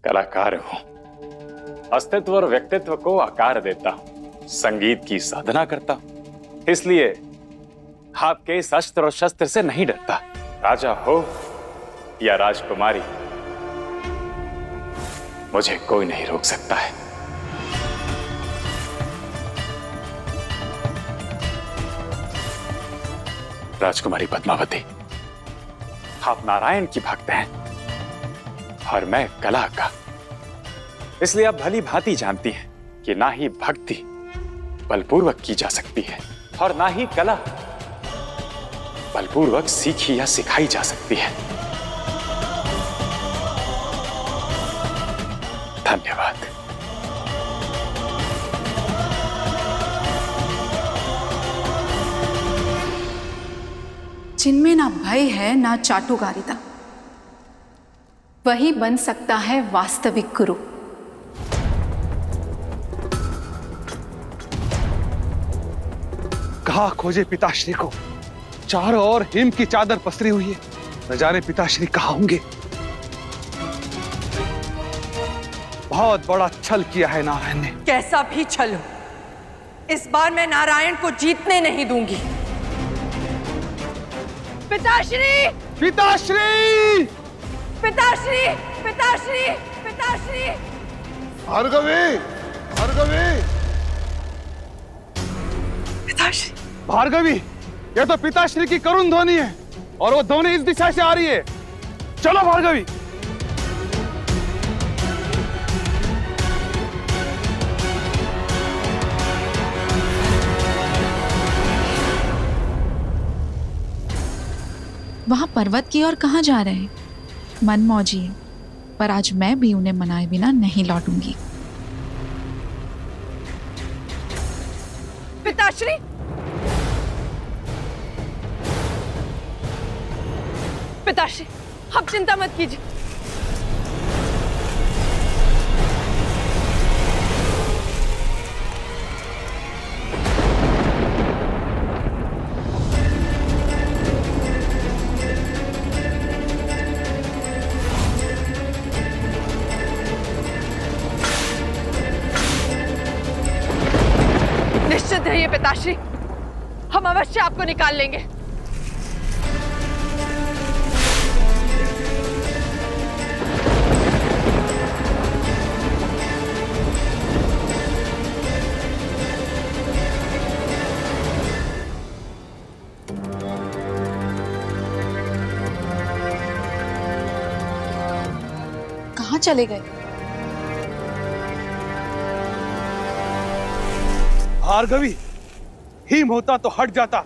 कलाकार हूं, अस्तित्व और व्यक्तित्व को आकार देता हूं, संगीत की साधना करता हूं। इसलिए आपके इस अस्त्र और शस्त्र से नहीं डरता। राजा हो या राजकुमारी, मुझे कोई नहीं रोक सकता है। राजकुमारी पद्मावती, आप नारायण की भक्त हैं और मैं कला का। इसलिए आप भली भांति जानती हैं कि ना ही भक्ति बलपूर्वक की जा सकती है और ना ही कला बलपूर्वक सीखी या सिखाई जा सकती है। धन्यवाद। जिनमें ना भय है ना चाटुकारिता, वही बन सकता है वास्तविक गुरु। कहाँ खोजे पिताश्री को? चारों ओर हिम की चादर पसरी हुई है, न जाने पिताश्री कहाँ होंगे। बहुत बड़ा छल किया है नारायण ने। कैसा भी छल हो, इस बार मैं नारायण को जीतने नहीं दूंगी। पिताश्री! पिताश्री! पिताश्री! पिताश्री! पिताश्री! भार्गवी! भार्गवी! पिताश्री! भार्गवी, ये तो पिताश्री की करुण ध्वनि है और वो ध्वनि इस दिशा से आ रही है। चलो भार्गवी। वहां पर्वत की ओर कहाँ जा रहे हैं? मन मौजी है, पर आज मैं भी उन्हें मनाए बिना नहीं लौटूंगी। पिताश्री! पिताश्री, आप चिंता मत कीजिए। निश्चित रहिए पिताश्री, हम अवश्य आपको निकाल लेंगे। कहाँ चले गए? भार्गवी, हिम होता तो हट जाता,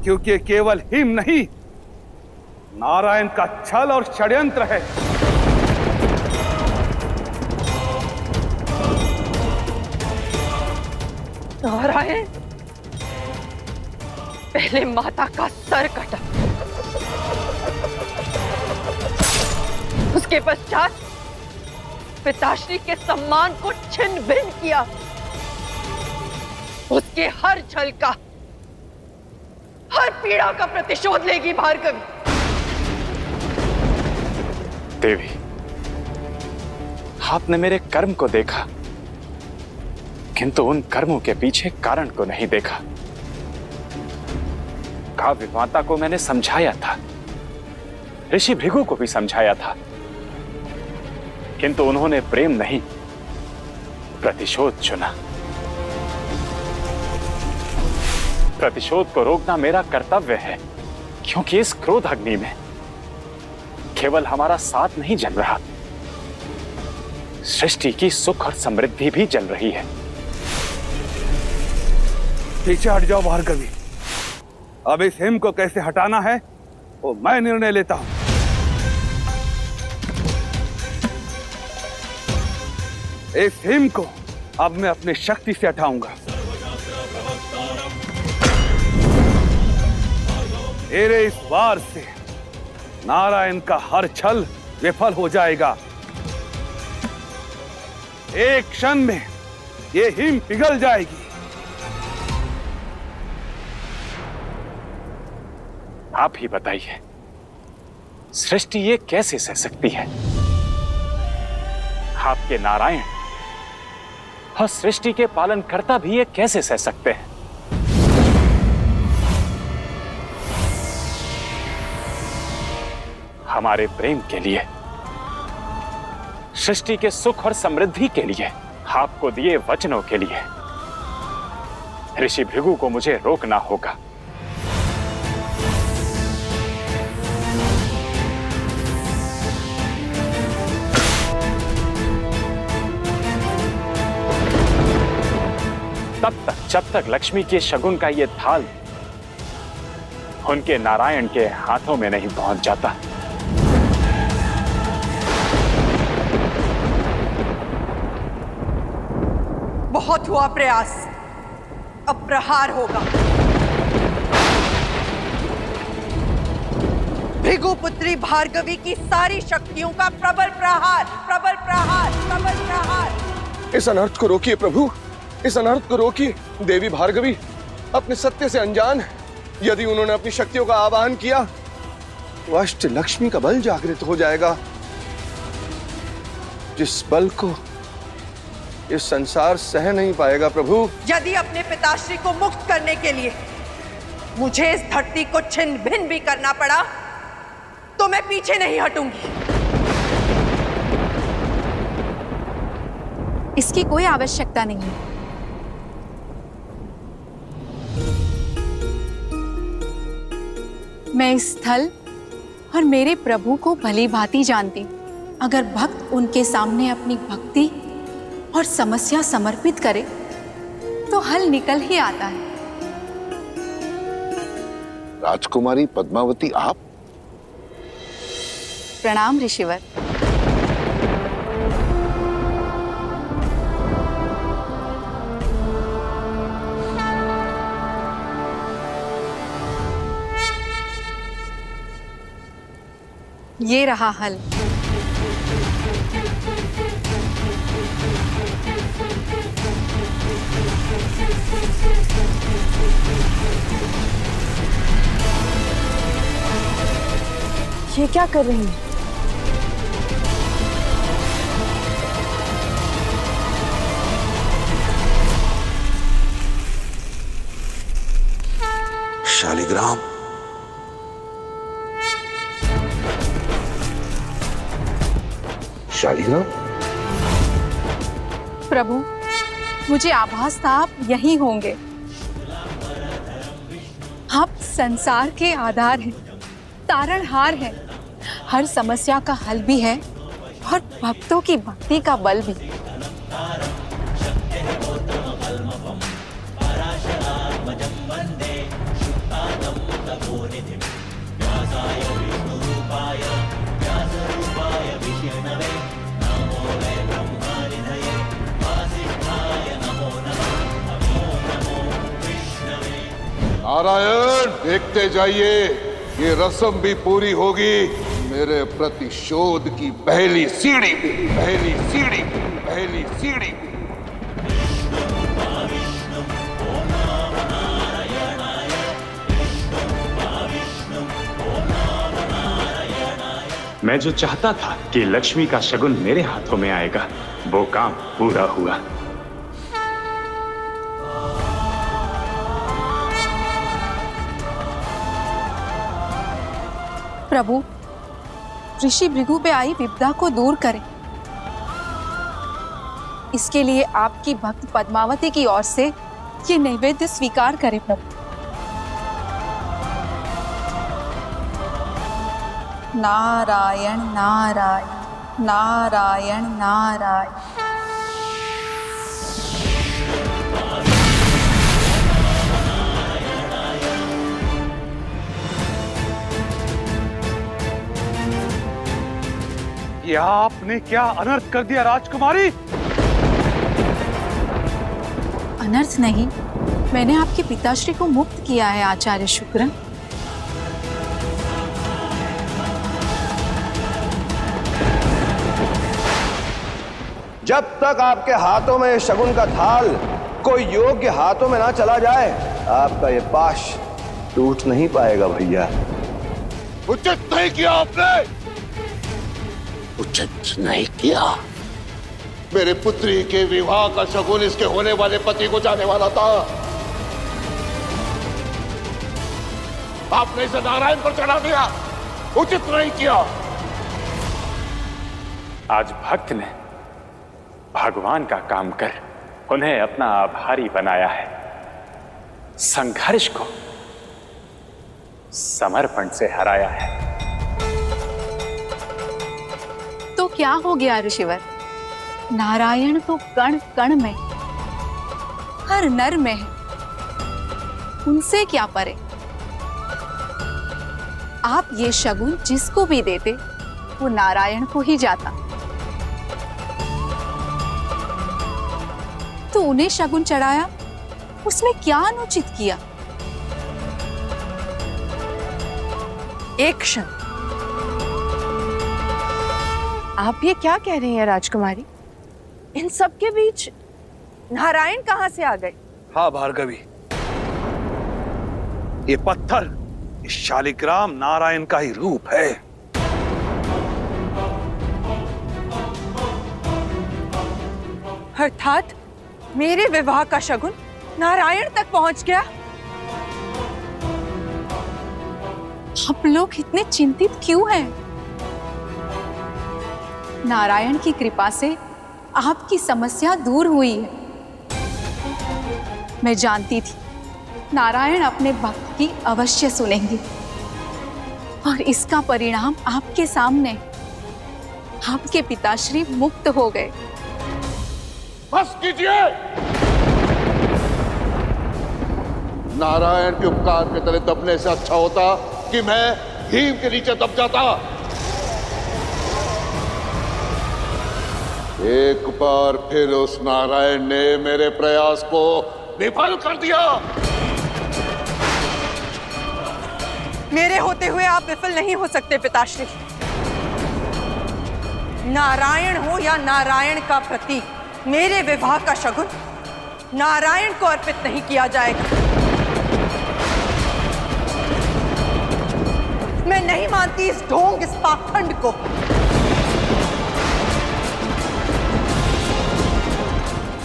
क्योंकि केवल हिम नहीं, नारायण का छल और षड्यंत्र है। नारायण पहले माता का सर कटा, उसके पश्चात पिताश्री के सम्मान को छिन्न भिन्न किया। उसके हर छल का, हर पीड़ा का प्रतिशोध लेगी भार्गवी। देवी, आपने मेरे कर्म को देखा, किंतु उन कर्मों के पीछे कारण को नहीं देखा। काव्य माता को मैंने समझाया था, ऋषि भृगु को भी समझाया था, किंतु उन्होंने प्रेम नहीं, प्रतिशोध चुना। प्रतिशोध को रोकना मेरा कर्तव्य है, क्योंकि इस क्रोध अग्नि में केवल हमारा साथ नहीं जल रहा, सृष्टि की सुख और समृद्धि भी जल रही है। पीछे हट जाओ भार्गवी। अब इस हिम को कैसे हटाना है वो मैं निर्णय लेता हूं। इस हिम को अब मैं अपनी शक्ति से हटाऊंगा। मेरे इस वार से नारायण का हर छल विफल हो जाएगा। एक क्षण में ये हिम पिघल जाएगी। आप ही बताइए, सृष्टि ये कैसे सह सकती है? आपके नारायण और सृष्टि के पालनकर्ता भी ये कैसे सह सकते हैं? हमारे प्रेम के लिए, सृष्टि के सुख और समृद्धि के लिए, आपको दिए वचनों के लिए ऋषि भृगु को मुझे रोकना होगा। तब तक जब तक लक्ष्मी के शगुन का ये थाल उनके नारायण के हाथों में नहीं पहुंच जाता। बहुत हुआ प्रयास, अब प्रहार होगा। भृगुपुत्री भार्गवी की सारी शक्तियों का प्रबल प्रहार, प्रबल प्रहार, प्रबल प्रहार। इस अनर्थ को रोकिए प्रभु, इस अनर्थ को रोकिए। देवी भार्गवी अपने सत्य से अनजान है। यदि उन्होंने अपनी शक्तियों का आवाहन किया तो अष्ट लक्ष्मी का बल जागृत हो जाएगा, जिस बल को इस संसार सह नहीं पाएगा। प्रभु, यदि अपने पिताश्री को मुक्त करने के लिए मुझे इस धरती को छिन्न भिन्न भी करना पड़ा तो मैं पीछे नहीं हटूंगी। इसकी कोई आवश्यकता नहीं है। मैं इस स्थल और मेरे प्रभु को भली भांति जानती हूं। अगर भक्त उनके सामने अपनी भक्ति और समस्या समर्पित करे तो हल निकल ही आता है। राजकुमारी पद्मावती, आप? प्रणाम ऋषिवर। ये रहा हल। ये क्या कर रही हैं? शालिग्राम, शालिग्राम, प्रभु, मुझे आभास था आप यहीं होंगे। आप संसार के आधार हैं, तारणहार है, हर समस्या का हल भी है और भक्तों की भक्ति का बल भी। नारायण, देखते जाइए, ये रस्म भी पूरी होगी। मेरे प्रतिशोध की पहली सीढ़ी, पहली सीढ़ी, पहली सीढ़ी। मैं जो चाहता था कि लक्ष्मी का शगुन मेरे हाथों में आएगा, वो काम पूरा हुआ। प्रभु, ऋषि भृगु पे आई विपदा को दूर करें। इसके लिए आपकी भक्त पद्मावती की ओर से ये नैवेद्य स्वीकार करें प्रभु। नारायण नारायण नारायण नारायण। ये आपने क्या अनर्थ कर दिया राजकुमारी? अनर्थ नहीं, मैंने आपके पिताश्री को मुक्त किया है आचार्य शुक्र। जब तक आपके हाथों में शगुन का थाल कोई योग्य हाथों में ना चला जाए, आपका ये पाश टूट नहीं पाएगा भैया। उचित नहीं किया आपने, उचित नहीं किया। मेरे पुत्री के विवाह का शगुन इसके होने वाले पति को जाने वाला था। आपने इसे नारायण पर चढ़ा दिया, उचित नहीं किया। आज भक्त ने भगवान का काम कर उन्हें अपना आभारी बनाया है। संघर्ष को समर्पण से हराया है। तो क्या हो गया ऋषिवर? नारायण तो कण कण में, हर नर में है, उनसे क्या परे। आप ये शगुन जिसको भी देते वो नारायण को ही जाता, तो उन्हें शगुन चढ़ाया, उसमें क्या अनुचित किया? एक क्षण, आप ये क्या कह रही हैं राजकुमारी? इन सब के बीच नारायण कहां से आ गए? हाँ भार्गवी, ये पत्थर इस शालिग्राम नारायण का ही रूप है। अर्थात मेरे विवाह का शगुन नारायण तक पहुंच गया। आप लोग इतने चिंतित क्यों हैं? नारायण की कृपा से आपकी समस्या दूर हुई है। मैं जानती थी नारायण अपने भक्त की अवश्य सुनेंगे, और इसका परिणाम आपके सामने। आपके पिताश्री मुक्त हो गए। बस कीजिए। नारायण के उपकार के तले दबने से अच्छा होता कि मैं भीम के नीचे दब जाता। एक बार फिर उस नारायण ने मेरे प्रयास को विफल कर दिया। मेरे होते हुए आप विफल नहीं हो सकते पिताश्री। नारायण हो या नारायण का प्रतीक, मेरे विवाह का शगुन नारायण को अर्पित नहीं किया जाएगा। मैं नहीं मानती इस ढोंग, इस पाखंड को।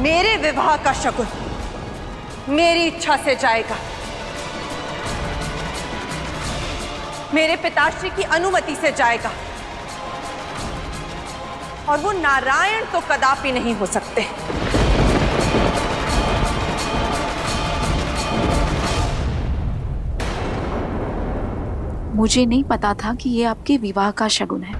मेरे विवाह का शगुन मेरी इच्छा से जाएगा, मेरे पिताश्री की अनुमति से जाएगा, और वो नारायण तो कदापि नहीं हो सकते। मुझे नहीं पता था कि ये आपके विवाह का शगुन है।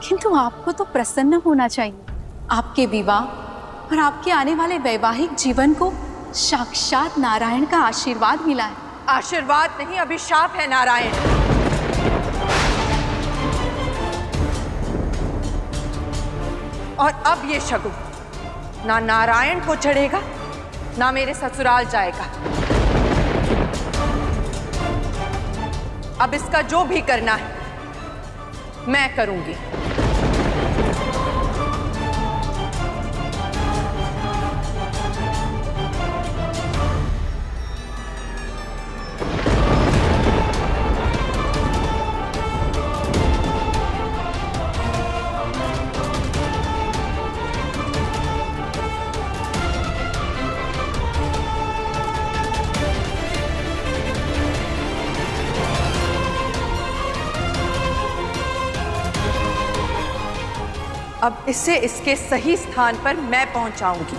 किंतु आपको तो प्रसन्न होना चाहिए। आपके विवाह और आपके आने वाले वैवाहिक जीवन को साक्षात नारायण का आशीर्वाद मिला है। आशीर्वाद नहीं, अभिशाप है नारायण। और अब ये शगुन ना नारायण को चढ़ेगा, ना मेरे ससुराल जाएगा। अब इसका जो भी करना है मैं करूंगी। अब इसे इसके सही स्थान पर मैं पहुंचाऊंगी।